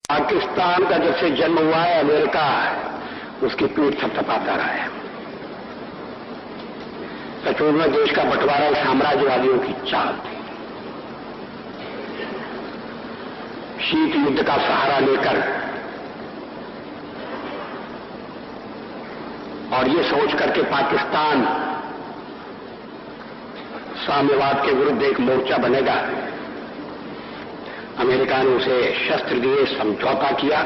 पाकिस्तान का जब से जन्म हुआ है अमेरिका उसकी पीठ थपथपाता रहा है। सचमुच में देश का बंटवारा साम्राज्यवादियों की चाल थी। शीत युद्ध का सहारा लेकर और ये सोच करके पाकिस्तान साम्यवाद के विरुद्ध एक मोर्चा बनेगा, अमेरिका ने उसे शस्त्र दिए, समझौता किया।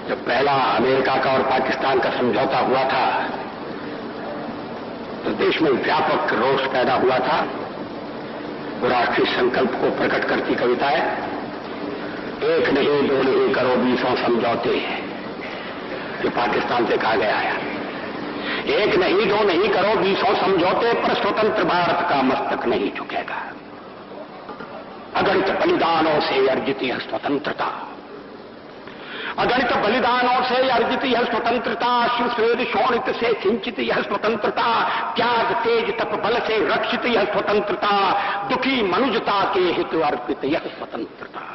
जब पहला अमेरिका का और पाकिस्तान का समझौता हुआ था तो देश में व्यापक रोष पैदा हुआ था। वो राष्ट्रीय संकल्प को प्रकट करती कविता है, एक नहीं दो नहीं करो 20 समझौते, जो पाकिस्तान से कहा गया है। एक नहीं दो नहीं करो 20 समझौते, पर स्वतंत्र भारत का मस्तक नहीं झुकेगा। अगणित बलिदानों से अर्जित यह स्वतंत्रता, अगणित बलिदानों से अर्जित यह स्वतंत्रता, शिव स्वेद शोणित से सिंचित यह स्वतंत्रता, त्याग तेज तप बल से रक्षित यह स्वतंत्रता, दुखी मनुजता के हित अर्पित यह स्वतंत्रता।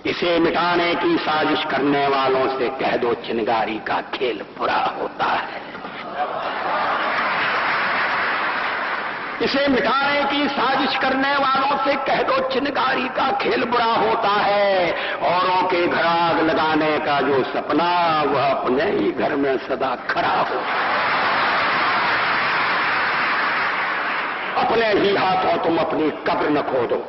इसे मिटाने की साजिश करने वालों से कह दो चिनगारी का खेल बुरा होता है। इसे मिटाने की साजिश करने वालों से कह दो चिनगारी का खेल बुरा होता है। औरों के घर आग लगाने का जो सपना वह अपने ही घर में सदा खड़ा हो। अपने ही हाथों तुम अपनी कब्र न खोदो,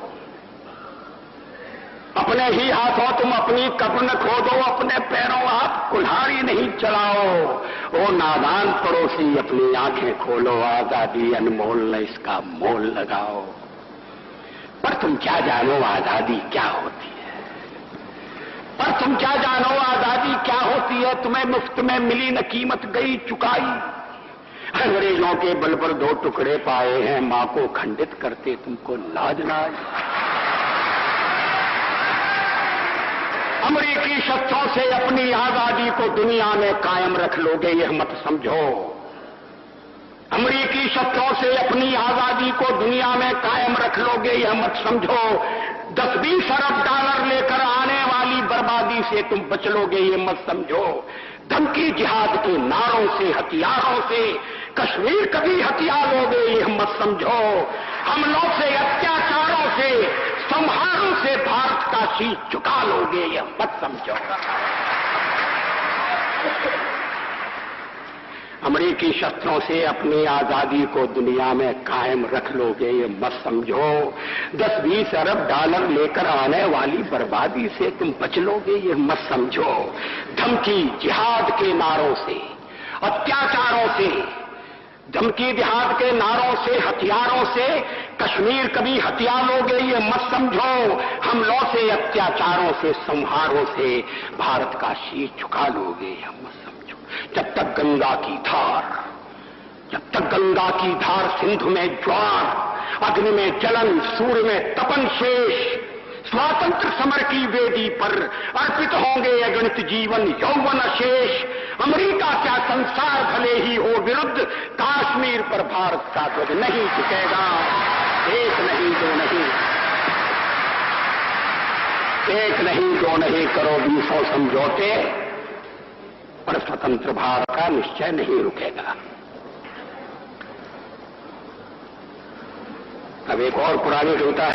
अपने ही हाथों तुम अपनी कब्र न खोदो, अपने पैरों आप कुल्हाड़ी नहीं चलाओ। ओ नादान पड़ोसी अपनी आंखें खोलो, आजादी अनमोल न इसका मोल लगाओ। पर तुम क्या जानो आजादी क्या होती है, पर तुम क्या जानो आजादी क्या होती है। तुम्हें मुफ्त में मिली न कीमत गई चुकाई, अंग्रेजों के बल पर 2 टुकड़े पाए हैं, मां को खंडित करते तुमको लाज ना आई। अमेरिकी शस्त्रों से अपनी आजादी को दुनिया में कायम रख लोगे यह मत समझो, अमेरिकी शस्त्रों से अपनी आजादी को दुनिया में कायम रख लोगे यह मत समझो। 10-20 अरब डॉलर लेकर आने वाली बर्बादी से तुम बच लोगे ये मत समझो। धमकी जिहाद के नारों से हथियारों से कश्मीर कभी हथियार लोगे यह मत समझो। हमलों से अत्याचारों से संहारों से भारत का शीश झुका लोगे यह मत समझो। अमेरिकी शस्त्रों से अपनी आजादी को दुनिया में कायम रख लोगे ये मत समझो। 10-20 अरब डॉलर लेकर आने वाली बर्बादी से तुम बच लोगे ये मत समझो। धमकी जिहाद के नारों से अत्याचारों से, धमकी जिहाद के नारों से हथियारों से कश्मीर कभी हथिया लोगे ये मत समझो। हमलों से अत्याचारों से संहारों से भारत का शीश झुका लोगे यह मत समझो। जब तक गंगा की धार, जब तक गंगा की धार सिंधु में ज्वार, अग्नि में जलन, सूर्य में तपन शेष, स्वातंत्र समर की वेदी पर अर्पित होंगे अगणित जीवन यौवन शेष। अमेरिका क्या संसार भले ही हो विरुद्ध, कश्मीर पर भारत का ध्वज नहीं झुकेगा। एक नहीं दो नहीं, एक नहीं दो नहीं करो 20 समझौते, पर स्वतंत्र भारत का निश्चय नहीं रुकेगा। अब एक और पुरानी कविता है।